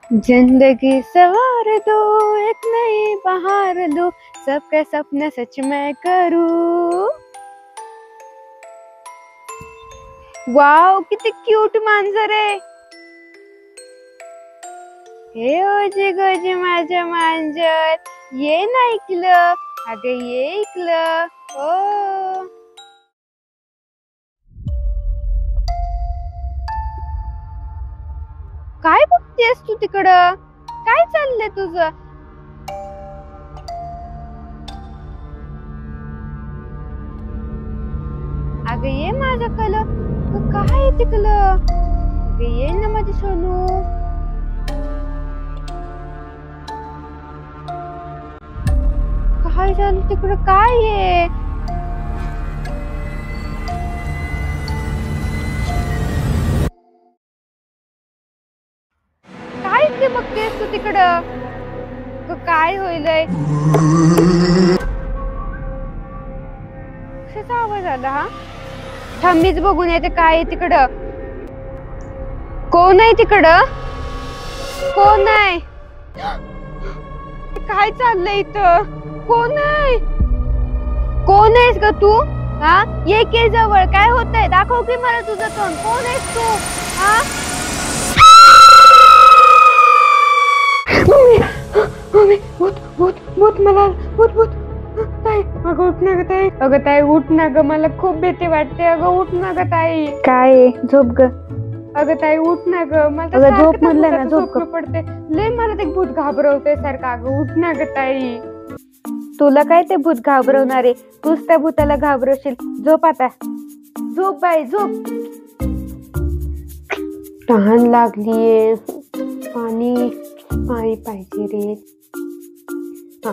जिंदगी सवार दो, एक नई बहार दो, सबके सपने सच मैं करूं। वाव, किती क्यूट मांजर आहे. हे ओजी गोजी माझं मांजर, ये ना ऐकलं, अगं ये ऐकलं. ओ काय बघतेस तू तिकडं? काय चाललंय तुझं? अगं ये माझ्याकडं. काय आहे तिकडं? अगं ये ना माझी सोनू. काय झालं तिकडं? काय आहे? काय ते बघतेस तू तिकडं? काय होईलय? कशाचा आवाज आला हा? थांब मीच बघून येते काय आहे तिकडं. कोण आहे तिकडं? कोण आहे? काय चाललंय इथं? कोण आहे? कोण आहेस ग तू? हा, ये के जवळ. काय होतंय? दाखव की मला तुझं तोंड. कोण आहेस तू? हा, भूत भूत भूत मला भूत भूत. ताई, अगं उठ ना ग ताई. अगं ताई उठ ना ग, मला खूप भीती वाटते. अगं उठ ना ग ताई. काय झोप ग. अगं ताई उठ ना ग, मला अगं झोप म्हणलं ना, झोप पडते. लय मला ते भूत घाबरवते सारखं. अगं उठ ना ग ताई. तुला काय ते भूत घाबरवणारे? तूच त्या भूताला घाबरवशील. झोप आता, झोप बाई झोप. तहान लागलीये, पाणी पाणी पाहिजे रे. हा,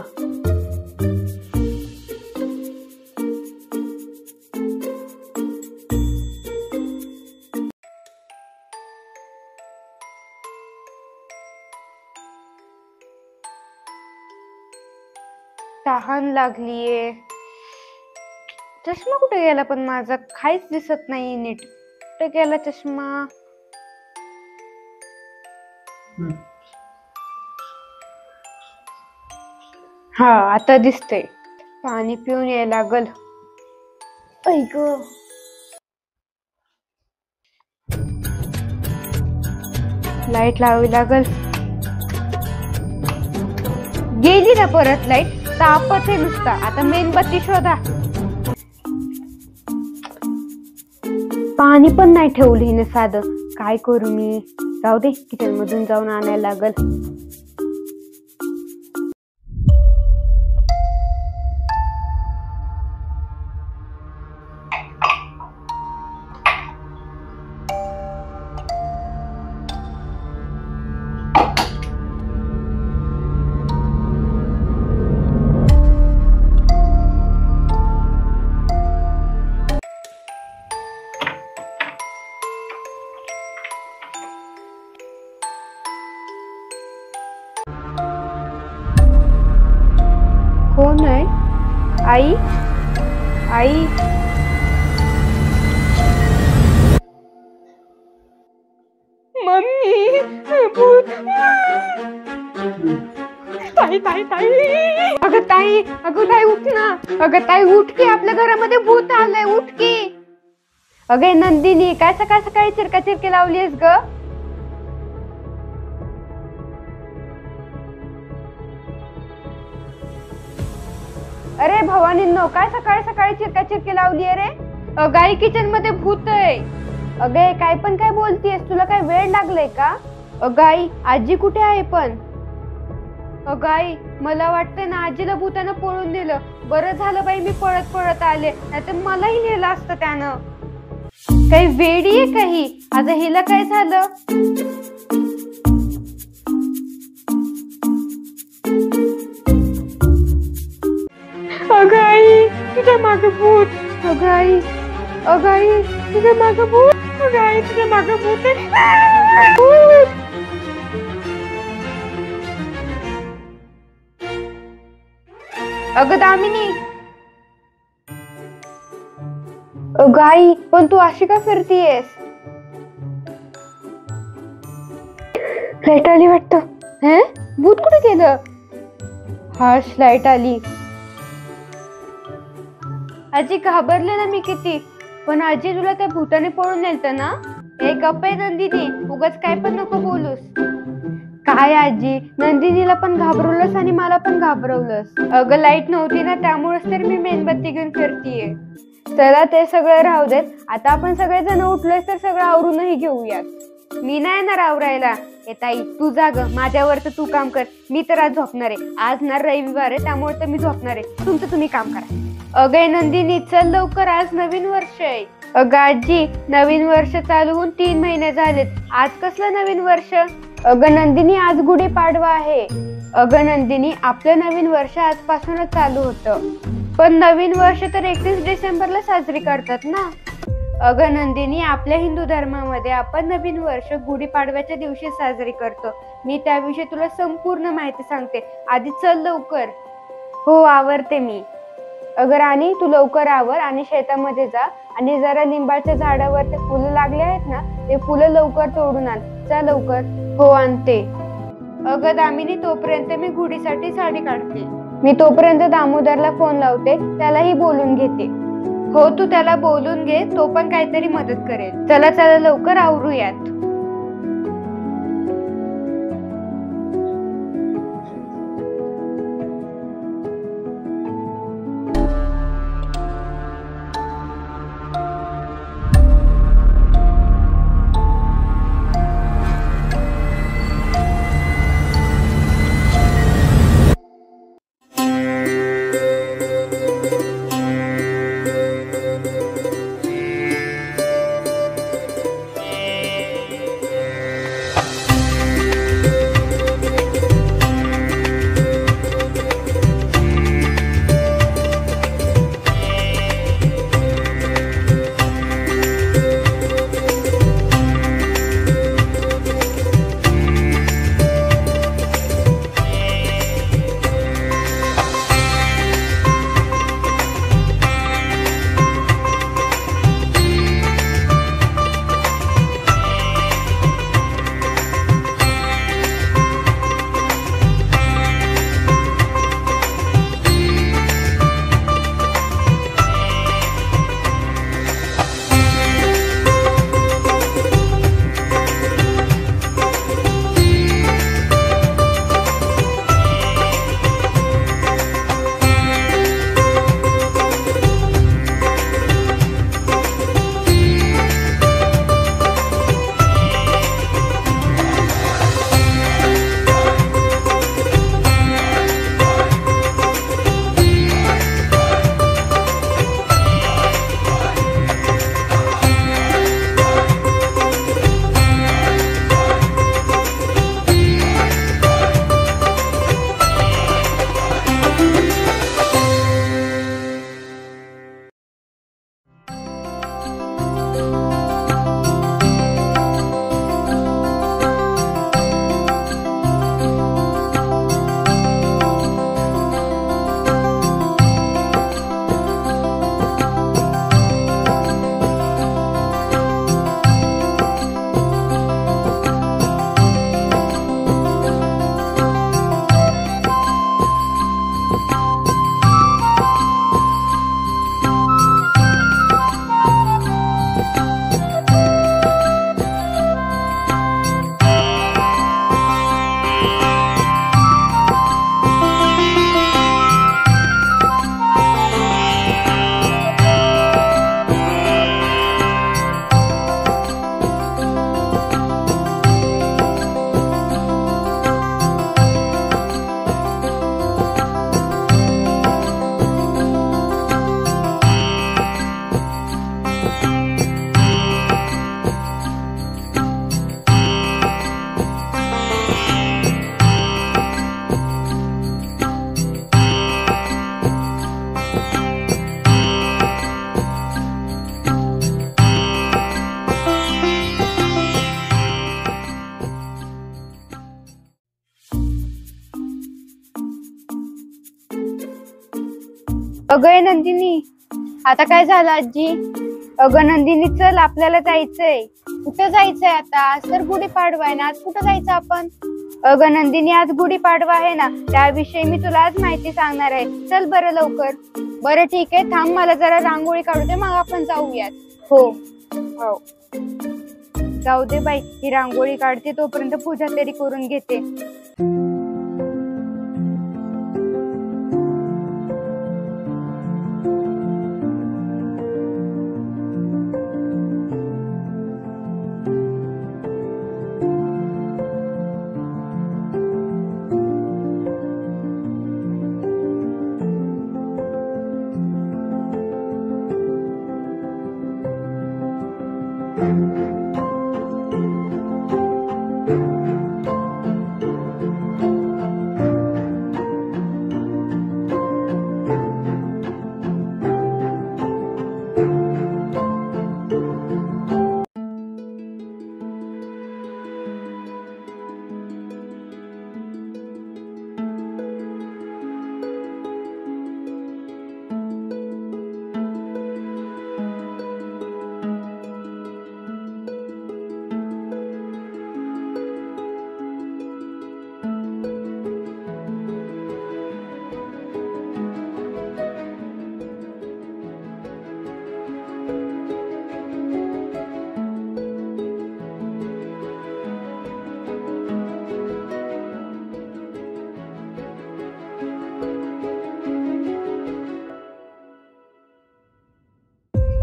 तहान लागलीये. चष्मा कुठे गेला पण माझा? काहीच दिसत नाही नीट. कुठे गेला चष्मा? हा, आता दिसतंय. पाणी पिऊन याय लागल. ऐक, लाईट लावावी लागल. गेली ना परत लाईट. तापच आहे नुसता. आता मेणबत्ती शोधा. पाणी पण नाही ठेवली ना साधं. काय करू मी? जाऊ दे, किचन मधून जाऊन आणायला लागल. कोण आहे? आई, आई. मम्मी, भूत. ताई ताई ताई. अगं ताई, अगं ताई उठ ना. अगं ताई उठ की, आपल्या घरामध्ये भूत आलंय. उठ की. अगं नंदिनी, काय सकाळ सकाळी चिरका चिरकी लावलीस ग? अरे भवानींनो, काय सकाळी सकाळी चिरका चिरकी लावली रे? गाई किचन मध्ये भूत आहे. अगे काय पण काय बोलतीयस? तुला काय वेळ लागलाय का? गाई, आजी कुठे आहे पण? गाई, मला वाटतं ना आजीला भूतानं पळून दिलं. बरं झालं बाई मी पळत पळत आले, नाहीतर मलाही नेलं असतं त्यानं. काही वेडी आहे काही. आता हिला काय झालं? अगं आई, तुझ्या मागे भूत. अगं आई, अगं आई, तुझ्या मागे भूत. अगं आई, तुझ्या मागे भूत आहे. भूत. अगं दामिनी. अगं आई, पण तू अशी का फिरतीयस? लाईट आली वाटतं. हे भूत कुठे गेलं? हाश, लाईट आली. आजी घाबरले ना मी किती. पण आजी तुला त्या भूताने पळून नेलतं ना. हे गप्प आहे नंदिनी, उगाच काय पण नको बोलूस. काय आजी, नंदिनीला पण घाबरवलंस आणि मला पण घाबरवलंस. अगं लाईट नव्हती ना, त्यामुळेच तर मी मेणबत्ती घेऊन फिरतीये. चला ते सगळं राहू देत. आता आपण सगळेजण उठलोय तर सगळं आवरूनही घेऊयात. मी नाही येणार आवरायला. ताई तू जाग, माझ्यावर तर तू काम कर. मी तर आज झोपणार आहे. आज ना रविवार आहे, त्यामुळे तर मी झोपणार आहे. तुमचं तुम्ही काम करा. अगं नंदिनी चल लवकर, आज नवीन वर्ष आहे. अगं आजी, नवीन वर्ष चालू होऊन 3 महिने झालेत. आज कसलं नवीन वर्ष? अगं नंदिनी, आज गुढीपाडवा आहे. अगं नंदिनी, आपलं नवीन वर्ष आजपासूनच चालू होतं. पण नवीन वर्ष तर 31 डिसेंबरला साजरी करतात ना. अगं नंदिनी, आपल्या हिंदू धर्मामध्ये आपण नवीन वर्ष गुढीपाडव्याच्या दिवशी साजरी करतो. मी त्याविषयी तुला संपूर्ण माहिती सांगते. आधी चल लवकर. हो आवरते मी. अगं राणी, तू लवकर आवर आणि शेतामध्ये जा आणि जरा लिंबाच्या झाडावर ते फुलं लागले आहेत ना, ते फुलं लवकर तोडून आण. जा लवकर. हो आणते. अगं दामिनी, तोपर्यंत मी गुढीसाठी साडी काढते. मी तोपर्यंत दामोदरला फोन लावते, त्यालाही बोलून घेते. हो तू त्याला बोलून घे, तो पण काहीतरी मदत करेल. चला चला लवकर आवरूयात. अगं नंदिनी, आता काय झालं आजी? अगं नंदिनी चल, आपल्याला जायचंय. कुठं जायचंय आता? आज तर गुढीपाडवा आहे ना, आज कुठं जायचं आपण? अगं नंदिनी, आज गुढीपाडवा आहे ना, त्याविषयी मी तुला आज माहिती सांगणार आहे. चल बरं लवकर. बरं ठीक आहे, थांब, मला जरा रांगोळी काढू दे, मग आपण जाऊयात. हो हो, जाऊ दे बाई, ही रांगोळी काढते तोपर्यंत पूजा तरी करून घेते.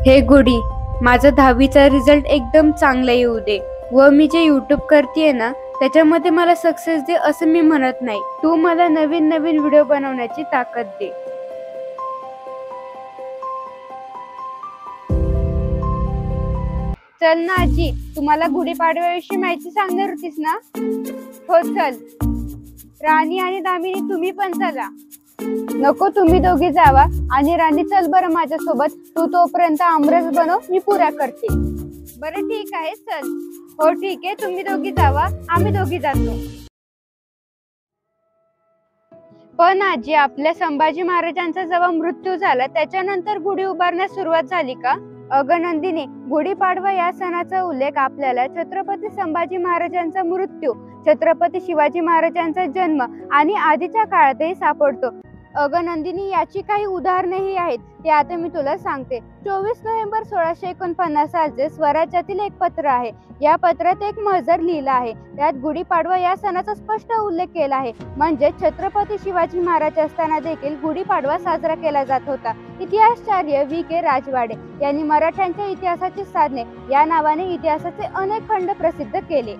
हे गुढी, माझा 10वीचा रिझल्ट एकदम चांगला येऊ दे, व मी जे युट्यूब करतेय ना त्याच्यामध्ये मला सक्सेस दे असं मी म्हणत नाही. तू मला नवीन नवीन व्हिडिओ बनवण्याची ताकद दे. चल ना आजी, तुम्हाला गुढीपाडव्याविषयी माहिती सांगणार होतीस ना? हो चल. राणी आणि दामिनी, तुम्ही पण चला. नको, तुम्ही दोघी जावा. आणि राणी चल बरं माझ्यासोबत, तू तोपर्यंत आमरस बनव, मी पुऱ्या करते. बरं ठीक आहे, चल. हो ठीक आहे, तुम्ही दोघी जावा, आम्ही दोघी जातो. पण आजी, आपल्या संभाजी महाराजांचा जेव्हा मृत्यू झाला त्याच्यानंतर गुढी उभारण्यास सुरुवात झाली का? अगं नंदिनी, गुढीपाडवा या सणाचा उल्लेख आपल्याला छत्रपती संभाजी महाराजांचा मृत्यू, छत्रपती शिवाजी महाराजांचा जन्म आणि आधीच्या काळातही सापडतो. अगं नंदिनी, याची काही उदाहरणेही आहेत, ते आता मी तुला सांगते. 24 नोव्हेंबर 1649 सालचे स्वराज्यातील एक पत्र आहे. या पत्रात एक महजर लिहिला आहे. त्यात गुढीपाडवा या सणाचा स्पष्ट उल्लेख केला आहे. म्हणजे छत्रपती शिवाजी महाराज असताना देखील गुढीपाडवा साजरा केला जात होता. इतिहासचार्य V.K. राजवाडे यांनी मराठ्यांच्या इतिहासाची साधने या नावाने इतिहासाचे अनेक खंड प्रसिद्ध केले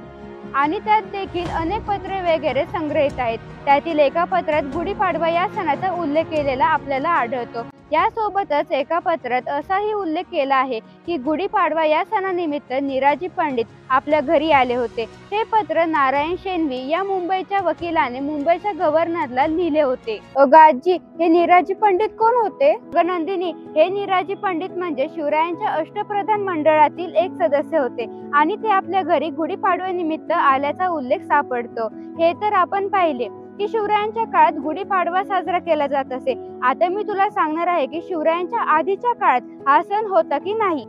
आणि त्यात देखील अनेक पत्रे वगैरे संग्रहित आहेत. त्यातील एका पत्रात गुढीपाडवा या सणाचा उल्लेख केलेला आपल्याला आढळतो. यासोबतच एका पत्रात असाही उल्लेख केला आहे की गुढीपाडवा या सणानिमित्त निराजी पंडित आपल्या घरी आले होते. हे पत्र नारायण शेणवी या मुंबईच्या वकिलाने मुंबईच्या गव्हर्नरला लिहिले होते. अगं आजी, हे निराजी पंडित कोण होते? अगं नंदिनी, हे निराजी पंडित म्हणजे शिवरायांच्या अष्टप्रधान मंडळातील एक सदस्य होते आणि ते आपल्या घरी गुढीपाडव्यानिमित्त आल्याचा उल्लेख सापडतो. हे तर आपण पाहिले की शिवरायांच्या काळात गुढीपाडवा साजरा केला जात असे. आता मी तुला सांगणार आहे की शिवरायांच्या आधीच्या काळात हा सण होता की नाही.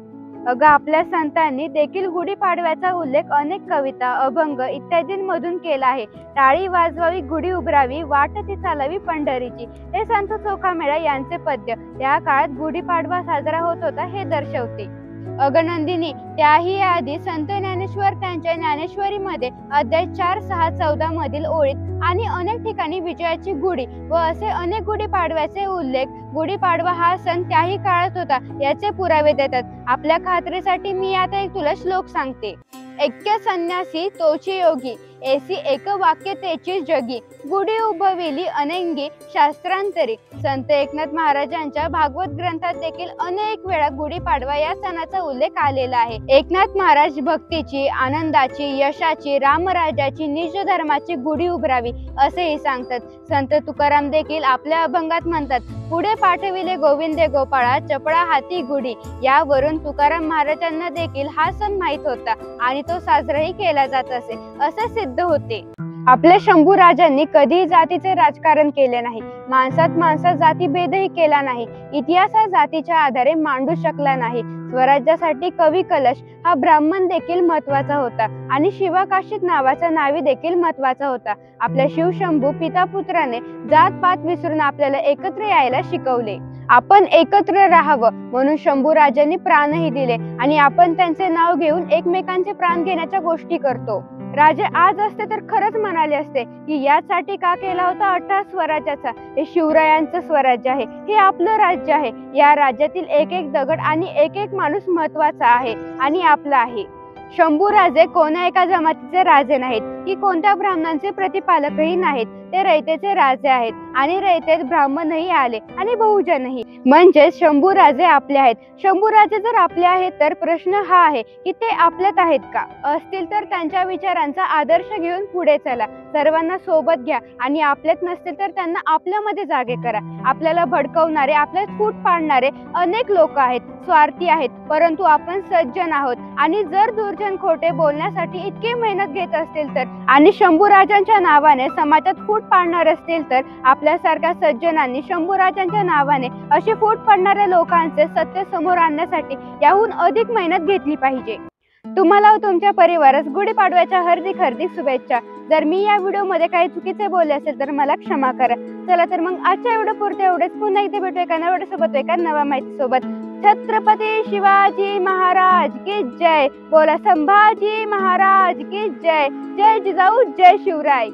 अगं, आपल्या संतांनी देखील गुढीपाडव्याचा उल्लेख अनेक कविता, अभंग इत्यादींमधून केला आहे. टाळी वाजवावी, गुढी उभारावी, वाट ती चालावी पंढरीची, हे संत चोखामेळा यांचे पद्य त्या काळात गुढीपाडवा साजरा होत होता हे दर्शवते. अगं नंदिनी, त्याही आधी संत ज्ञानेश्वर त्यांच्या ज्ञानेश्वरीमध्ये अध्याय 4, 6, 14 मधील ओळीत आणि अनेक ठिकाणी विजयाची गुढी व असे अनेक गुढीपाडव्याचे उल्लेख, गुढीपाडवा हा सण त्याही काळात होता याचे पुरावे देतात. आपल्या खात्रीसाठी मी आता एक तुला श्लोक सांगते. ऐक्य संन्यासी तोची योगी, ऐसी एक वाक्य तेची जगी, गुढी उभविली अनेंगी शास्त्रांतरी. संत एकनाथ महाराजांच्या भागवत ग्रंथात देखील अनेक वेळा गुढीपाडवा या सणाचा उल्लेख आलेला आहे. एकनाथ महाराज भक्तीची, आनंदाची, यशाची, रामराजाची, निज धर्माची गुढी उभारावी असेही सांगतात. संत तुकाराम देखील आपल्या अभंगात म्हणतात, पुढे पाठविले गोविंदे गोपाळा, चपळा हाती गुढी. यावरून तुकाराम महाराजांना देखील हा सण माहीत होता आणि तो साजराही केला जात असे असे सिद्ध होते. आपल्या शंभू राजांनी कधीही जातीचे राजकारण केले नाही. माणसात जातीभेदही केला नाही. इतिहास हा जातीच्या आधारे मांडू शकला नाही. स्वराज्यासाठी कवी कलश हा ब्राह्मण देखील महत्वाचा होता आणि शिवाकाशीत नावाचा नावी देखील महत्वाचा होता. आपल्या शिवशंभू पिता पुत्राने जात पात विसरून आपल्याला एकत्र यायला शिकवले. आपण एकत्र राहावं म्हणून शंभू राजांनी प्राणही दिले आणि आपण त्यांचे नाव घेऊन एकमेकांचे प्राण घेण्याच्या गोष्टी करतो. राजे आज असते तर खरंच म्हणाले असते की यासाठी का केला होता अट्टाहास स्वराज्याचा. हे शिवरायांचं स्वराज्य आहे, हे आपलं राज्य आहे. या राज्यातील एक एक दगड आणि एक एक माणूस महत्वाचा आहे आणि आपला आहे. शंभू राजे कोणा एका जमातीचे राजे नाहीत की कोणत्या ब्राह्मणांचे प्रतिपालकही नाहीत. ते रयतेचे राजे आहेत आणि रयतेत ब्राह्मणही आले आणि बहुजनही. म्हणजे शंभू राजे आपले आहेत. शंभू राजे जर आपले आहेत तर प्रश्न हा आहे की ते आपल्यात आहेत का? असतील तर त्यांच्या विचारांचा आदर्श घेऊन पुढे चला. सर्वांना सोबत घ्या आणि आपल्यात नसतील तर त्यांना आपल्यामध्ये जागे करा. आपल्याला भडकवणारे, आपल्यात फूट पाडणारे अनेक लोक आहेत, स्वार्थी आहेत, परंतु आपण सज्जन आहोत. आणि जर दुर्जन खोटे बोलण्यासाठी इतकी मेहनत घेत असतील तर आणि शंभू राजांच्या नावाने समाजात फूट पाडणार असतील तर आपल्यासारख्या सज्जनांनी शंभू राजांच्या नावाने अशी फूट पाडणाऱ्या लोकांचे सत्य समोर आणण्यासाठी याहून अधिक मेहनत घेतली पाहिजे. तुम्हाला व तुमच्या परिवारास गुढीपाडव्याच्या हार्दिक शुभेच्छा. जर मी या व्हिडिओमध्ये काही चुकीचे बोलले असेल तर मला क्षमा करा. चला तर मग आजच्या व्हिडिओ पुरते एवढेच. पुन्हा एकदा भेटूया एका नव्या सोबत, एका नव्या माहिती सोबत. छत्रपती शिवाजी महाराज की जय. बोला संभाजी महाराज की जय. जय जिजाऊ, जय शिवराय.